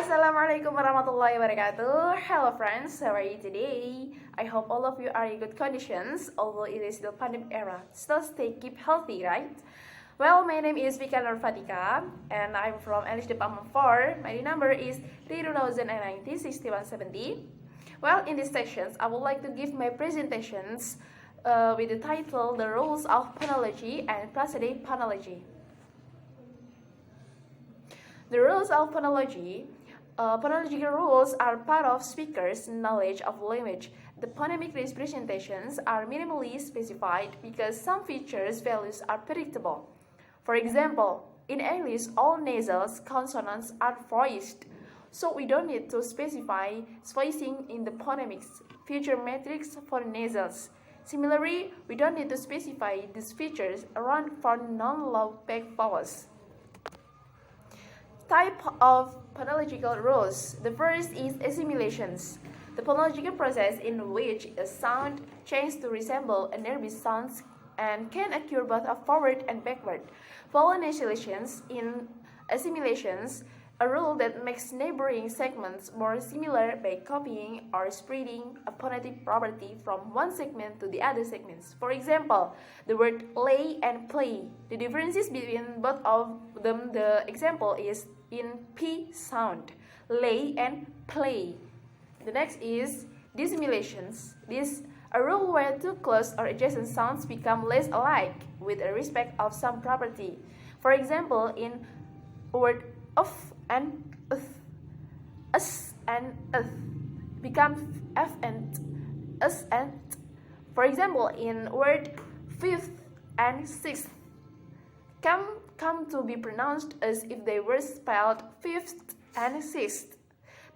Assalamualaikum warahmatullahi wabarakatuh. Hello friends, how are you today? I hope all of you are in good conditions, although it is still pandemic era. Still keep healthy, right? Well, my name is Fika Nur Fatika, and I'm from English Department 4. My number is 3090-6170. Well, in these sections, I would like to give my presentations with the title The Rules of Phonology and Prosodic Phonology. The rules of phonology. Phonological rules are part of speakers' knowledge of language. The phonemic representations are minimally specified because some features values are predictable. For example, in English, all nasal consonants are voiced, so we don't need to specify voicing in the phonemics feature matrix for nasals. Similarly, we don't need to specify these features around for non-low back vowels. Type of phonological rules. The first is assimilations, the phonological process in which a sound changes to resemble a nearby sound and can occur both forward and backward. Vowel nasalizations in assimilations, a rule that makes neighboring segments more similar by copying or spreading a phonetic property from one segment to the other segments. For example, the word lay and play. The differences between both of them, the example is in P sound, lay and play. The next is dissimilations. This a rule where two close or adjacent sounds become less alike with respect of some property. For example, in word of and us and becomes f and us and. For example, in word fifth and sixth come to be pronounced as if they were spelled fifth and sixth.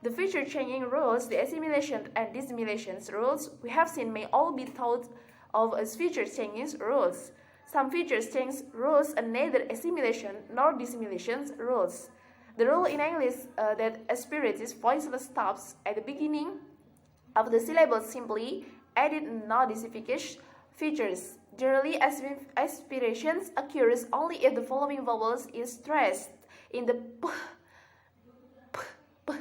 The feature changing rules, the assimilation and dissimilation rules we have seen may all be thought of as feature changing rules. Some features change rules and neither assimilation nor dissimilation rules. The rule in English that aspirates voiceless stops at the beginning of the syllable simply added no dissimilation features. Generally, aspirations occurs only if the following vowels is stressed in the p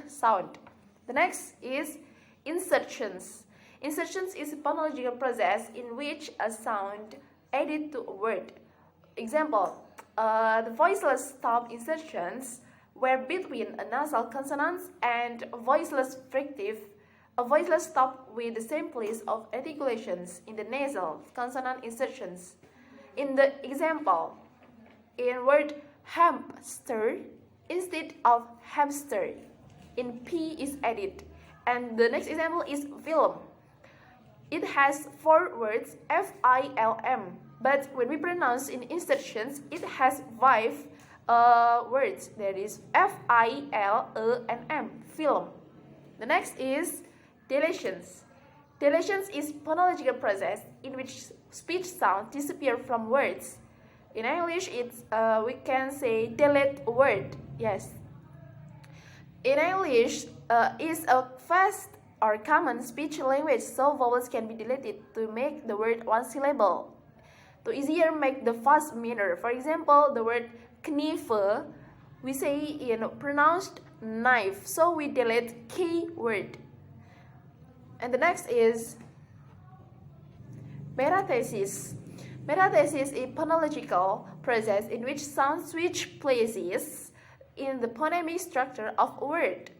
sound. The next is insertions. Insertions is a phonological process in which a sound added to a word. Example, the voiceless stop insertions were between a nasal consonants and a voiceless fricative. A voiceless stop with the same place of articulations in the nasal consonant insertions. In the example, in word hamster, instead of hamster, in P is added. And the next example is film. It has 4 words F-I-L-M, but when we pronounce in insertions, it has 5 words. There is F-I-L-E and M, film. The next is deletions. Deletions is phonological process in which speech sounds disappear from words. In English, we can say delete a word. Yes. In English, is a fast or common speech language, so vowels can be deleted to make the word one syllable. To easier make the fast meaner. For example, the word knife, we say in pronounced knife, so we delete key word. And the next is metathesis. Metathesis is a phonological process in which sounds switch places in the phonemic structure of a word.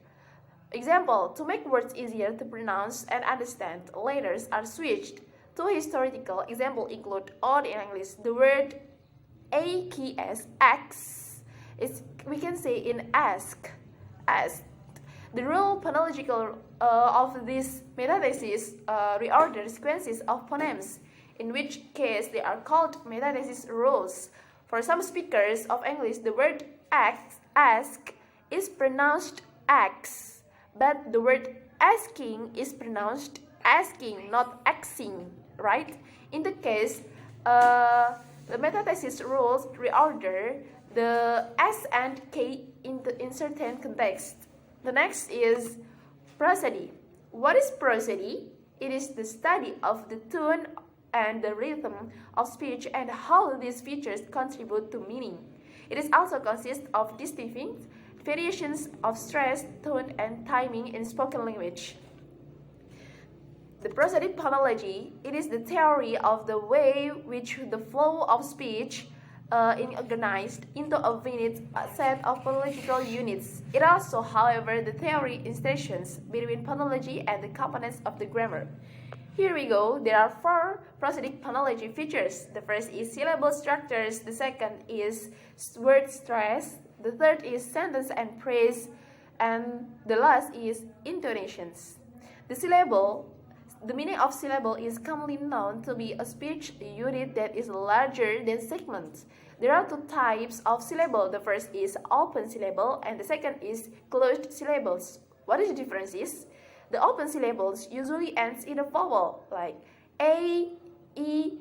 Example, to make words easier to pronounce and understand, letters are switched. Two historical examples include odd in English. The word AKS, we can say in ask. The rule phonological of this metathesis reorder sequences of phonemes, in which case they are called metathesis rules. For some speakers of English, the word ask is pronounced ax, but the word asking is pronounced asking, not axing, right? In the case, the metathesis rules reorder the S and K in certain contexts. The next is prosody. What is prosody? It is the study of the tone and the rhythm of speech and how these features contribute to meaning. It is also consists of distinct variations of stress, tone, and timing in spoken language. The prosodic phonology, it is the theory of the way which the flow of speech is organized into a finite set of phonological units. It also, however, the theory insertions between phonology and the components of the grammar. Here we go. There are 4 prosodic phonology features. The first is syllable structures, the second is word stress, the third is sentence and phrase, and the last is intonations. The meaning of syllable is commonly known to be a speech unit that is larger than segments. There are 2 types of syllable. The first is open syllable and the second is closed syllables. What is the difference is? The open syllables usually ends in a vowel like A, E,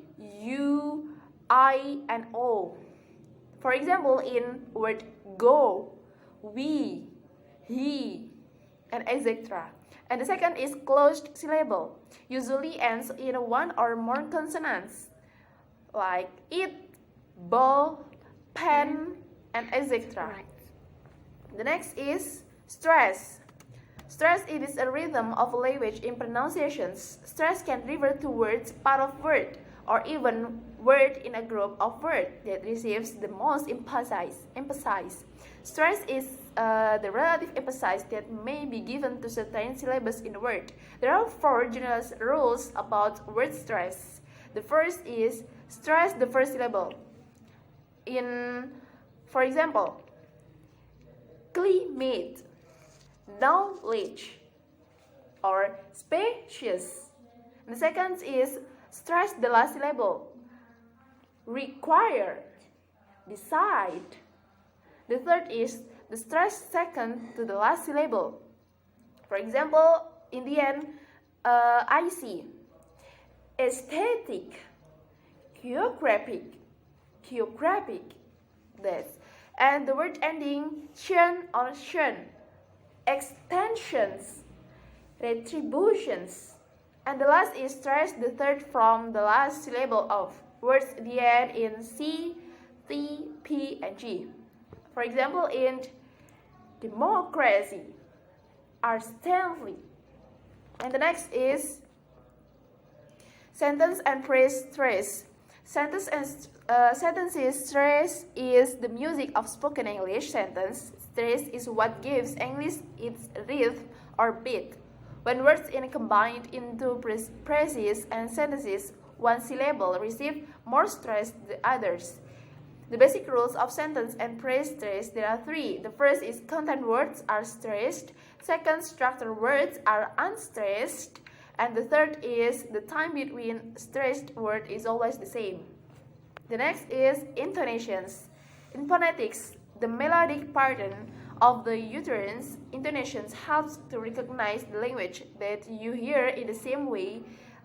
U, I, and O. For example, in word go, we, he, and etc. And the second is closed syllable, usually ends in one or more consonants, like it, ball, pen, and etc. The next is stress. Stress, it is a rhythm of language in pronunciations. Stress can refer to words, part of word, or even word in a group of words that receives the most emphasis. Stress is the relative emphasis that may be given to certain syllables in a word. There are 4 general rules about word stress. The first is stress the first syllable. For example, climate, knowledge, or spacious. The second is stress the last syllable. Require, decide. The third is the stress second to the last syllable. For example, in the end, I see. Aesthetic, geographic, that's. And the word ending tion or shun. Extensions, retributions, and the last is stress the third from the last syllable of words at the end in C, T, P, and G. For example, in democracy, are stanley. And the next is sentence and phrase stress. Sentences stress is the music of spoken English. Sentence stress is what gives English its rhythm or beat. When words are combined into phrases and sentences, one syllable receives more stress than others. The basic rules of sentence and phrase stress, there are 3. The first is content words are stressed, second, structure words are unstressed, and the third is the time between stressed word is always the same. The next is intonations. In phonetics, the melodic pattern of the utterance, intonations helps to recognize the language that you hear in the same way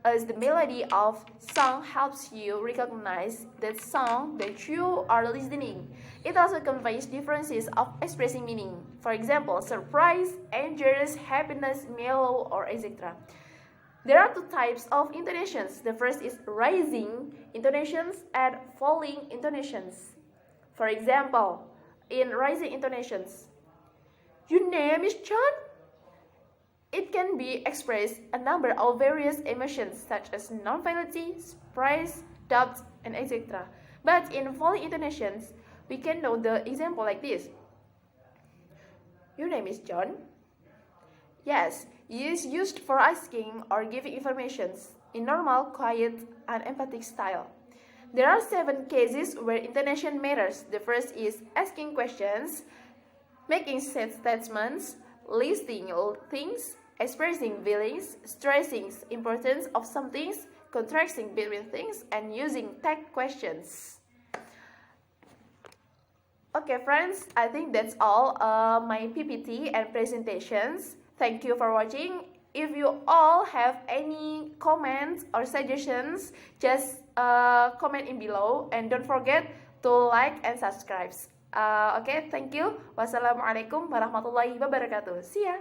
as the melody of song helps you recognize that song that you are listening. It also conveys differences of expressing meaning. For example, surprise, anger, happiness, mellow, or etc. There are 2 types of intonations. The first is rising intonations and falling intonations. For example, in rising intonations, your name is John? It can be expressed a number of various emotions such as non-finality, surprise, doubt, and etc. But in falling intonations, we can know the example like this. Your name is John? Yes, it is used for asking or giving information in normal, quiet, and emphatic style. There are 7 cases where intonation matters. The first is asking questions, making statements, listing things, expressing feelings, stressing importance of some things, contrasting between things, and using tag questions. Okay, friends, I think that's all my PPT and presentations. Thank you for watching. If you all have any comments or suggestions, just comment in below and don't forget to like and subscribe. Okay, thank you. Wassalamualaikum warahmatullahi wabarakatuh. See ya.